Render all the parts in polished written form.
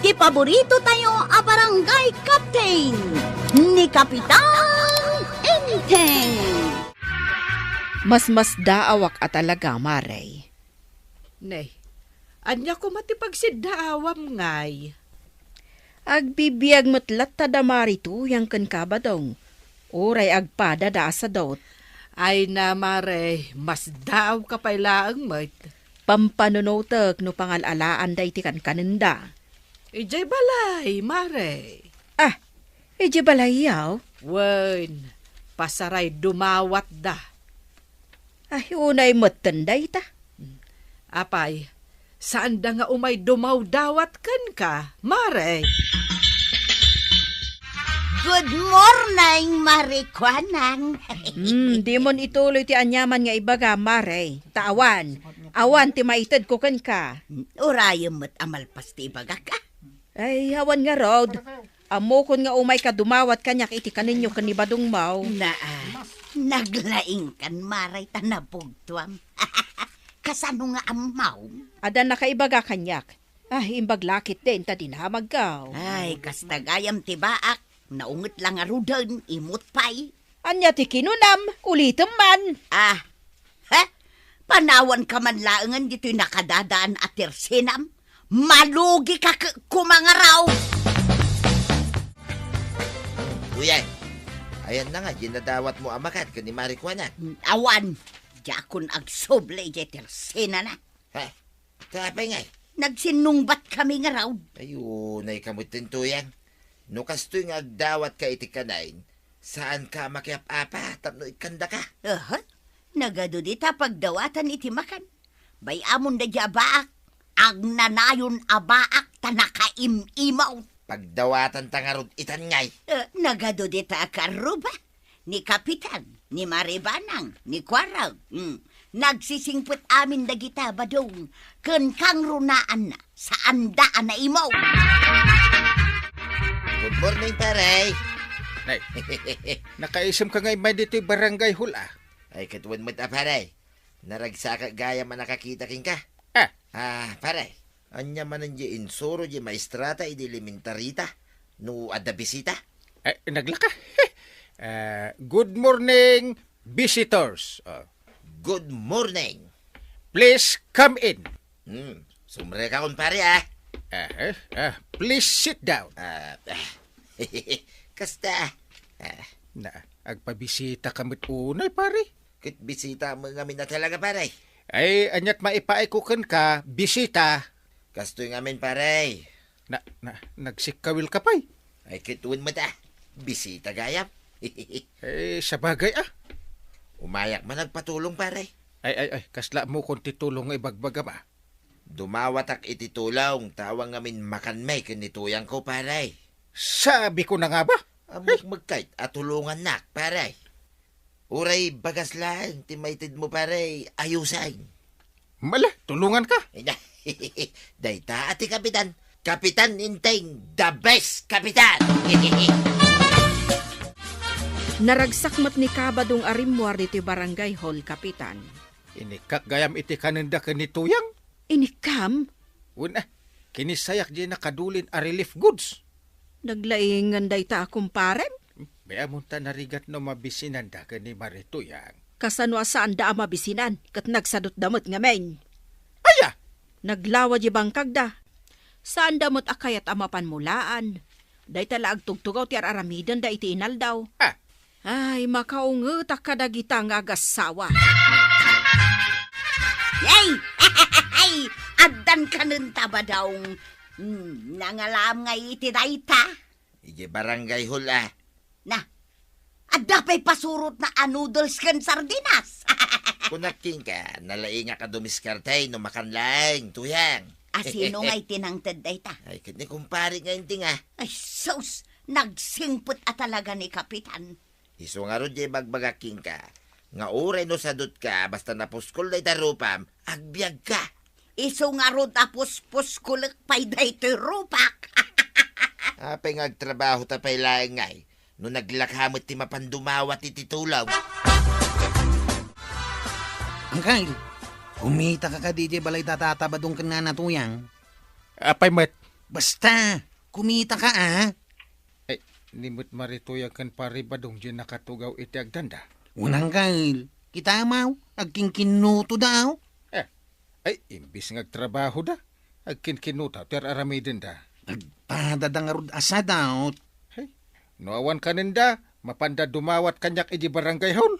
ti paborito tayo a barangay captain ni Kapitan Enteng. Mas daawak at talaga, Maray. Nay, anya ko matipagsiddaawam ngay. Agbibiyag matlat ta damari tu yang kan kabadong. Uray agpada da sa daot. Ay na, Mare, mas daaw ka pailaang mat. Pampanunotek no pangalalaan da iti kan kanenda. Ijay balay, Mare. Ah, edi balayaw? Wen, pasaray dumawat da. Ay, unay matanday ta. Apay, saan da nga umay dumaw-dawat kan ka, Mare? Good morning, Marikwanang. Di mon ituloy ti anyaman nga ibaga, Maray. Tawan. Awan ti maitad ko kan ka. Urayam mo't amalpas ti baga ka. Ay, hawan nga Rod. Amokon nga umay ka dumawat kanyak iti kaninyo kanibadong mau. Naglaing kan maray tanabugtuam. Kasano nga amaw? Adan nakaibaga kanyak. Imbag lakit din ta dinamag ka. Ay, kastagayam ti baak. Naungot lang arudan, imot pay. Anya ti kinunam, ulitem man. Panawan ka man laangan dito'y nakadadaan at tersinam. Malugi ka kumangaraw. Uyay, ayan na nga, ginadawat mo amakat ka ni Marikwana. Awan, jakon agsoble di tersina na. Ha? Tapay nga. Nagsinungbat kami nga raw. Ayun, ay kamutin tuyang. No kastoy nga agdawat ka iti kanain, saan ka makiap-apa, tapno ikanda ka. Nagado dita pagdawatan iti makan. Bayamon da di abaak, agnanayon abaak tanakaim-imaw. Pagdawatan tangarod itan ngay. Nagado dita akaruba, ni Kapitan, ni Maribanang, ni Kwaraw. Nagsisingput amin da gita badong, ken kang runaan na, saan daan na imaw. Good morning, paray. Nay, nakaisam ka ngay may dito'y barangay hula. Ay, katuwan mo ta, paray. Naragsa ka gaya man nakakita king ka. Paray. Anya man ang di insuro di maestrata idi elementarita. No ada bisita. Naglaka. Good morning, visitors. Good morning. Please come in. Sumre ka kun pare, please sit down. Kasta. Agpabisita kamit unay, pare. Kit bisita mo ngamin na talaga, pare. Ay, anyat maipaikukan ka, bisita. Kastoy ngamin, pare. Nagsikawil ka pa'y. Ay, kituon mo ta. Bisita gayap. Sa bagay Umayak man nagpatulong, pare. Ay, kasla mo kung titulong ay bagbaga ba? Dumawatak iti tulong, tawang ngamin makanmay kanituyang ko, pare. Sabi ko na nga ba? Amok magkait at tulungan nak, pare. Uray bagas lang, timaitid mo, pare, ayusain. Mala, tulungan ka. Dayta ati kapitan. Kapitan Inteng, the best kapitan. Naragsak mat ni kabadong arimwar dito barangay hall, Kapitan. Inikak gayam iti kanenda kanituyang. Inikam? Una, kinisayak di nakadulin a relief goods. Naglaingan day ta kumparen? Baya mo ta narigat no mabisinan da ka ni Marituyang. Kasano saan da mabisinan, kat nagsadot damot nga men. Aya! Naglawa di bangkag da. Saan damot akayat amapan mulaan. Day tala agtugtugaw ti aramidan da iti inal daw. Ay, makaungot akadagita nga agasawa. Yay! Addan ka nun tabadawng nangalam nga iti dayta. Ije barangay hula. Adda pa'y pasurot na noodles kan sardinas. Kunaking ka, nalainga ka dumiskartay no makanlang, tuyang. Sino nga'y tinangtad dayta? Ay, kini kumpari nga hindi nga. Ay, sus! Nagsingput talaga ni Kapitan. Iso nga ron di magbagaking ka. Nga uray no sadot ka, basta napuskol day tarupam, agbyag ka. Iso nga ron tapos puskulak pa'y dayto'y rupak. Apay nga agtrabaho tapay laeng ngay. No naglakhamot ti mapandumawat iti tulaw. Angkay, kumita ka DJ balay tatatabadong ka na natuyang. Apay met, Basta, kumita ka Ay, nimot marituya kan paribadong dyan nakatugaw iti agdanda. Unang kail, kita maw, agkingkinuto daw. Ay, imbis ngagtrabaho da. Agkinkinuta, ter aramidin da. Nagpadadangarod asa daw. Noawan ka ninda, mapanda dumawat kanyak iti barangay hall.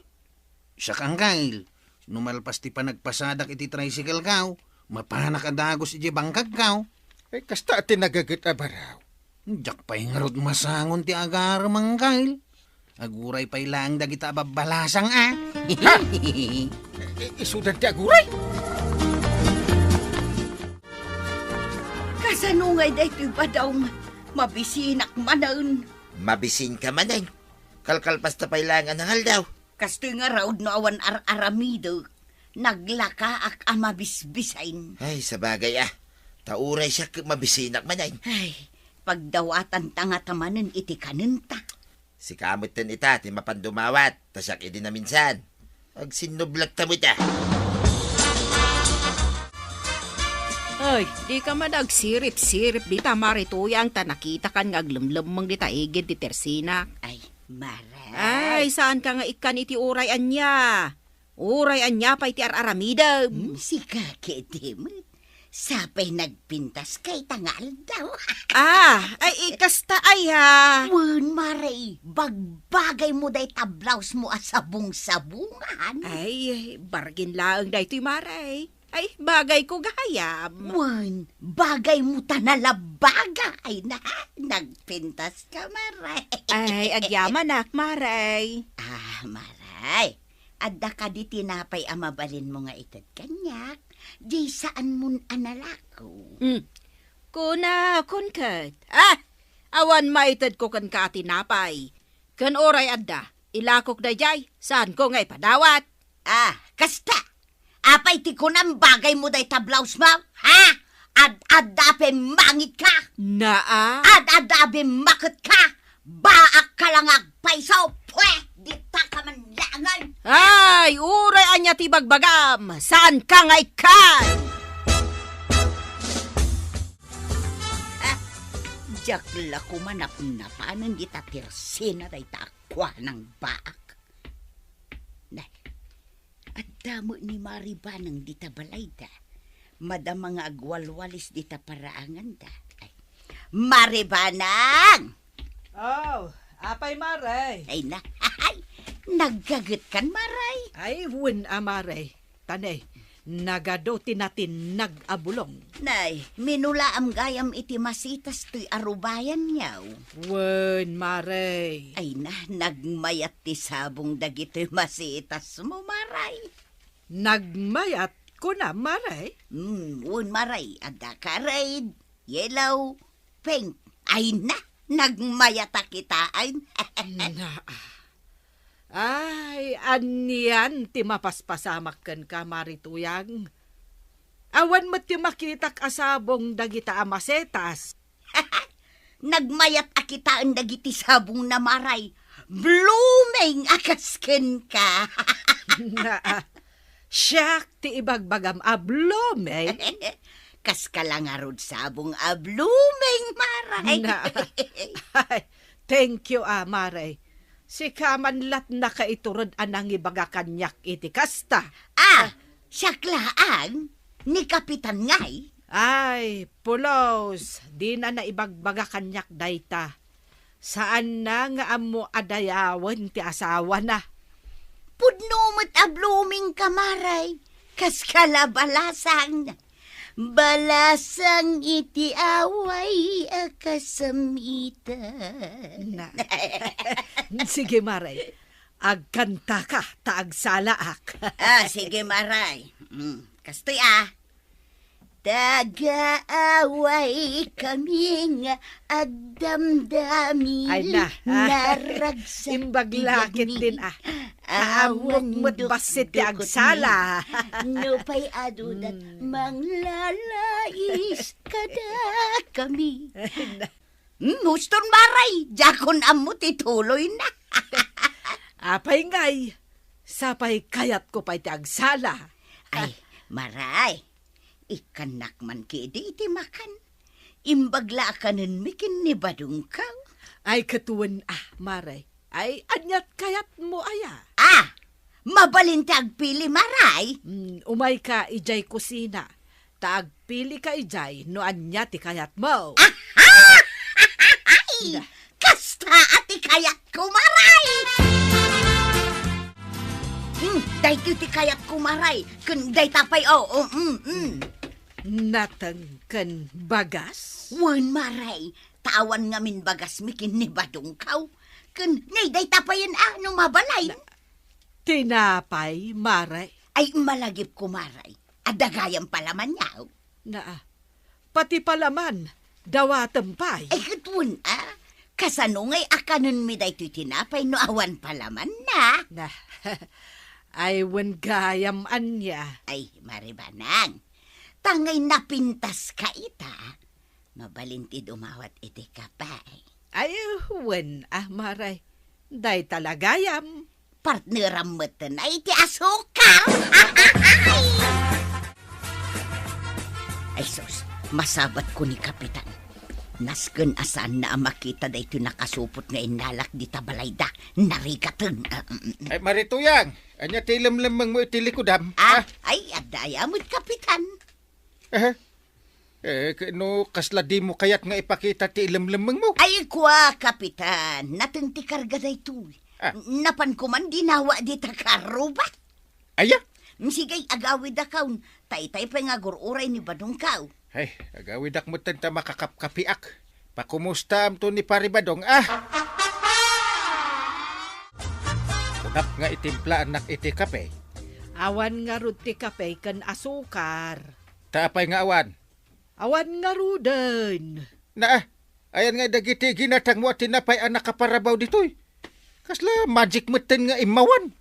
Siya kang kail, numalpas ti panagpasadak iti tricycle kaw, mapanak adagos iti bangkag kaw. Ay, kasta ati nagagit abaraw. Diyak pa'y ngarod masangon ti agar mang kail. Aguray pa'y lang dagita babalasang Isudan ti aguray. Kasanungay daytoy ba daw mabisinak manan? Mabisin ka manay. Kalkalpas ta pailangan ng haldaw. Kastoy nga raod no awan aramido. Naglaka ak amabisbisain. Ay, sa bagay Tauray siya mabisinak manay. Ay, pagdawatan tanga tamanan iti kanenta. Si kamot ten ita, ti mapandumawat. Tasyak idi na minsan. Agsinublag tamo ita. Ay, di ka managsirip-sirip di ta marituyang ta nakita kan ngaglemlemang di ta igid di tersina. Ay, maray. Ay, saan ka nga ikan iti uray anya? Uray anya pa iti aramida. Si kakedimot. Sapay nagpintas kay tangal daw. Ay ikasta ay ha. Wen, maray. Bagbagay mo day tablaws mo asabong-sabungan. Ay, bargin lang daytoy maray. Ay, bagay ko gayam. Wen, bagay mo tanalabagay na. Nagpintas ka, maray. Ay, agyamanak, maray. Maray. Adda ka di tinapay amabalin mo nga itad kanyak. Di saan mun analako. Kuna, kunkat. Awan maitad ko kan ka tinapay. Kan oray adda, ilakok na jay. Saan ko ngay padawat? Kasta. Apay ti ko ng bagay mo day tablaws mo? Ha? Ad-adape mangit ka? Naa? Ad-adape makot ka? Baak ka lang agpaisaw? Pweh! Di ta ka man langan. Ay, uray anya ti bagbagam. Saan ka ngay kan? Jakla ko manap-napanan di ta tirsina day takwa ng baak. Nay, at damo ni Maribanang di ta balay da. Madam mga agwalwalis di ta paraangan da. Ay, Maribanang! Oh, apay maray. Ay na, naggagat kan, maray. Ay, wun amaray. Tanay, nagado tinatin nag-abulong. Nay, minula am gayam iti masitas to'y arubayan niyaw. Wun maray. Ay na, nagmayat ti sabong dagito'y masitas mo, maray. Nagmayat ko na maray. Wun, maray, ada ka-raid, yellow, pink. Ay na, nagmayat kitaan. Ay, aniyan ti mapaspasamakan ka marituyang. Awan mo ti makitak asabong dagita amasetas. Nagmayat akitaan dagiti sabong na maray. Blooming akasken ka. Siyak ti ibagbagam ablome. Kas ka lang arod sabong blooming maray. Ay, thank you maray. Si kamanlat na kaiturod anang ibaga kanyak iti kasta. Siyaklaan ni Kapitan ngay. Ay, pulos, di na naibagbaga kanyak dayta. Saan na nga amo adayawan ti asawa na? Pudnumot blooming kamaray. Kas kalabalasang. Balasang iti away akasamita. Sige, Maray. Agkanta ka, taagsalaak. Sige, Maray. Kastoy Taga-away kaming agdamdami. Ay na. Naragsak. Imbaglakit din Awan mo't basit ti agsala. No pa'y adudat manglalais kada kami. Huston maray, jakon amot ituloy na. Apay ngay, sapay kayat ko pa'y ti agsala. Ay, maray, ikanak man kidi iti makan. Imbagla ka nun mikin ni Badong ka. Ay katuwan maray. Ay anyat kayat mo aya. Mabalintag pili maray. Umay ka ijay kusina. Taagpili ka ijay no anya ti kayat mo. Ay, kasta ati kayat ko maray. Day ti kayat ko maray. Kun day tapay Natangkan bagas? Wan maray. Tawan ngamin bagas mikin ni Badong kaw. Kun ngay day tapayan no mabalay. Tinapay, maray. Ay malagip ko maray. Adagayang palaman niyaw. Pati palaman, dawa tempay. Ay katun kasano ngay akanon mi day tinapay no awan palaman na. Ay wen gayam anya. Ay maribanang. Tangay napintas ka ita. Mabalintid umawat iti kapay. Ay wen maray. Day talagayam. Partneram mo na iti asukal. Ay sus, masabat ko ni Kapitan. Nasken asan na makita da ito nakasupot nga inalak di tabalayda. Narikatan. Ay, Marituyang, anya tilam-lamang mo itilikudam. Ay, adaya mo't Kapitan. No, kasla di mo kayat nga ipakita ti ilam-lamang mo. Ay, kwa, Kapitan. Natinti karga da ito. Napan ko man dinawa di takaruba. Aya? Sigay agawid akaw. Tay-tay pa nga gururay ni Badong kaw. Ay, agawid ak mo tanta makakapkapiak. Pakumusta am to ni Paribadong, Unap nga itimplaan nak iti kape. Awan nga ruti kape kan asukar. Taapay nga awan. Awan nga rudan. Ayan nga dagiti ginatang mo at tinapay ang nakaparabaw ditoy. Kasla magic meten nga imawan.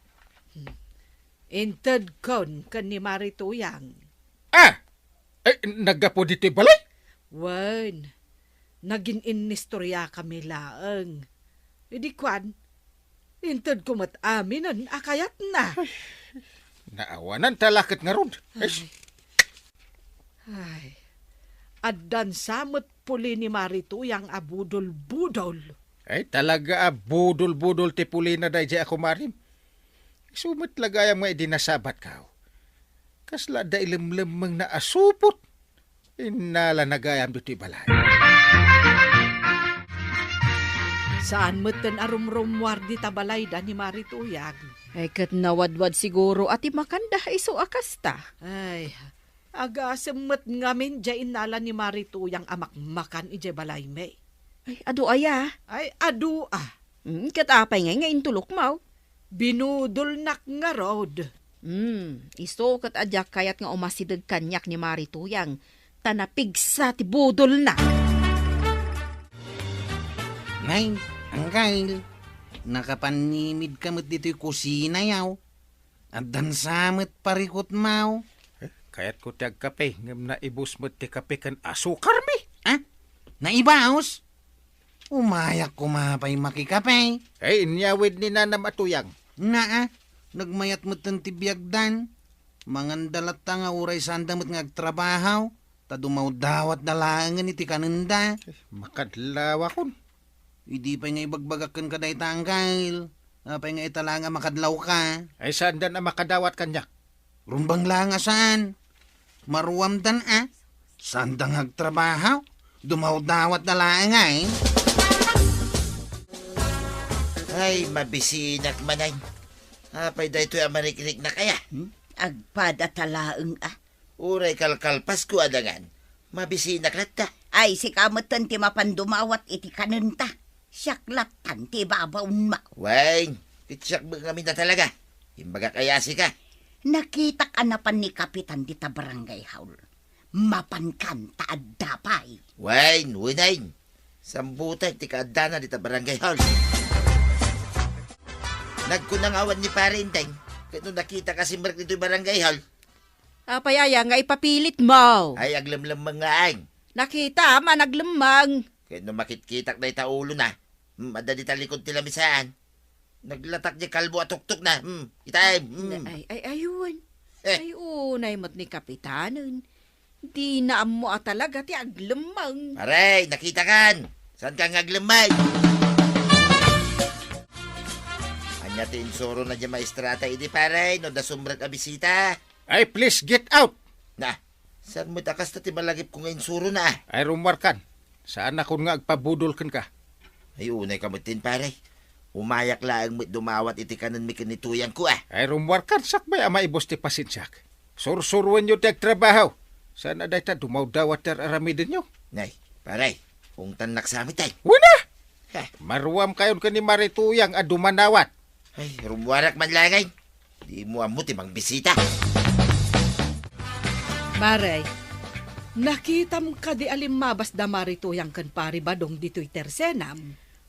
Inted kon kan ni Marituyang. Ay, nagapo dito'y balay? Wan, naging inistorya kami laang. Di kwan, inted ko mataminan akayat na. Naawanan talakit nga ron. Ay, addan samot puli ni Marituyang abudol-budol. Ay, talaga budol-budol ti puli na dahi ako marim. Sumit lagayang mga idinasabat ka. Kasla da ilim-limang na asupot. Inala nagayam dito balay. Saan mo ten arumrumwar di tabalay da ni Marituyang? Ay kat nawadwad siguro ati makanda iso akasta. Ay, agasemmet ngamin dya inala ni Marituyang amakmakan ije balay me. Ay, adu aya. Ay, adu Katapay nga intulok mo. Binudol nak nga rod. Iso kat adyak kayat nga umasidag kanyak ni Marituyang. Tanapigsa ti budol na. Ngay, Angkail, nakapanimid kamot dito'y kusina yaw. At dansamot parikot mau. Kayat ko tiyag kape, ngam na ibus mo ti kape kan asukar mi. Naibaos? Umayak kumapay makikape. Ay, inyawid ni Nanam Atuyang. Nagmayat mo tan tibiyagdan. Mangandalat nga uray sandamot nga agtrabahaw. Tadumaw dawat dalangan iti kananda. Makadlawa kon. Hindi pa nga ibagbagakan ka dahi tangkail. Apay nga itala nga makadlaw ka. Ay, saan na makadawat kanyak? Rumbang lang saan? Maruam dan Saan dang agtrabahaw? Dumaw dawat dalangan Ay, mabisinak manay. Apay da ito yung marikrik na kaya. Agpada talaang Uray kalkalpas ko adangan. Mabisinak latta. Ay, si kamatan ti mapandumawat iti kanenta. Siyaklatan ti babaun ma. Wain, pitsak ba kami na talaga? Imbaga kayasi ka. Nakita ka na pan ni Kapitan di ta barangay haul. Mapankan taad dapay. Wain, winain. Sambutay, ti kaadana di ta barangay hall. Nagkunangawan ni Parinteng. Kaya nakita kasi mark dito barangay hall. Apayaya nga ipapilit mo. Ay, aglamlam mga ang. Nakita, managlamang. Kaya nung makitkitak na itaulo na. Madali talikod tila misaan. Naglatak niya kalbo at tuktok na. Itay. Ayun. Ay, unay mo't ni Kapitanon. Di na mo talaga ti aglemang. Paray, nakita kan. Saan ka ngaglamay? Anya ti insuro na di maestrata idi paray, no da sumbrag a bisita. Ay, please get out! Na, saan mo takas na ti malagip ko nga insuro na? Ay, rumarkan. Saan ako nga agpabudol kan ka? Ay, unay kamutin paray. Umayak laang mo't dumawat iti kanan mi kanituyang ko Ay, rumarkan. Sakbay ama ibos ti pasensyak. Sursuruan nyo ti agtrabaho. Sana day ta dumawdawat tar aramidin nyo. Nay, paray, kung tanak sa amin tay. Wala! Ha, Maruam kayon ka ni Marituyang a dumanawat. ay, rumwarak man langay. Di mo amot ibang bisita. Maray, nakitam ka di alimabas da marituyang kan pari badong dito'y tersenam.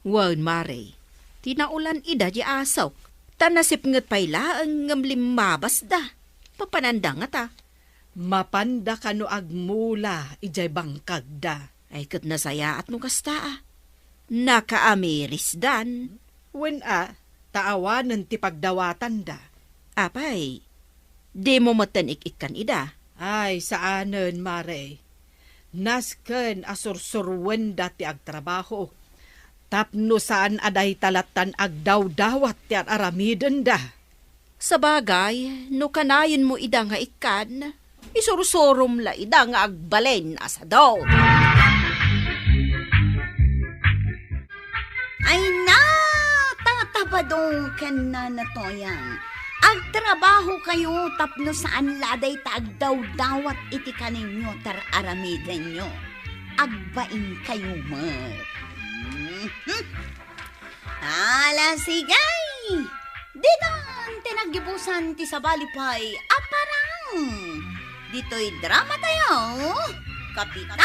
Wan, Mare. Tinaulan ida di asaw. Tanasip ngat payla ang ngamlimabas da. Papananda nga ta. Mapanda ka no agmula, ijay bangkag da. Ay kat nasaya at nung kasta. Nakaamiris dan. When taawanan ti pagdawatan da. Apay, di mo matanik-ikan ida. Ay, saanen, Mare. Nasken asursurwen da ti agtrabaho. Tapno saan aday talatan agdaw-dawat ti aramiden da. Sa bagay, no kanayon mo ida nga ikan, isurusurum la ida nga agbalen asa daw. Ay na, tatabadong ken na natoyang. Agtrabaho kayo tapno saan laday taagdaw-dawat iti kaninyo tar aramiden nyo. Agbain kayo mat. Ala sigay! Ditan tinagibusan ti sabalipay aparang. Dito'y drama tayo. Kapitan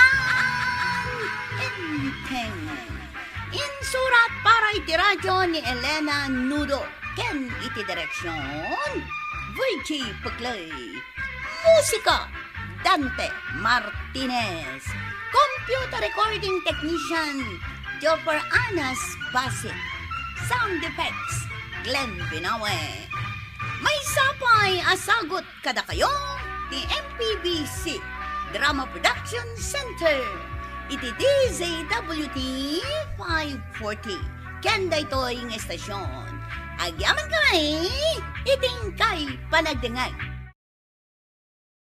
Enteng. Insurat para iti radyo ni Elena Nudo. Ken iti direksyon Virgie Paglay. Musika Dante Martinez. Computer recording technician Jopper Anas Basit. Sound effects Glenn Binawe. May sapay asagot kada kayo ni MPBC Drama Production Center. Iti DZWT 540. Kenda ito yung estasyon. Agyaman kami, iting kay panagdingay.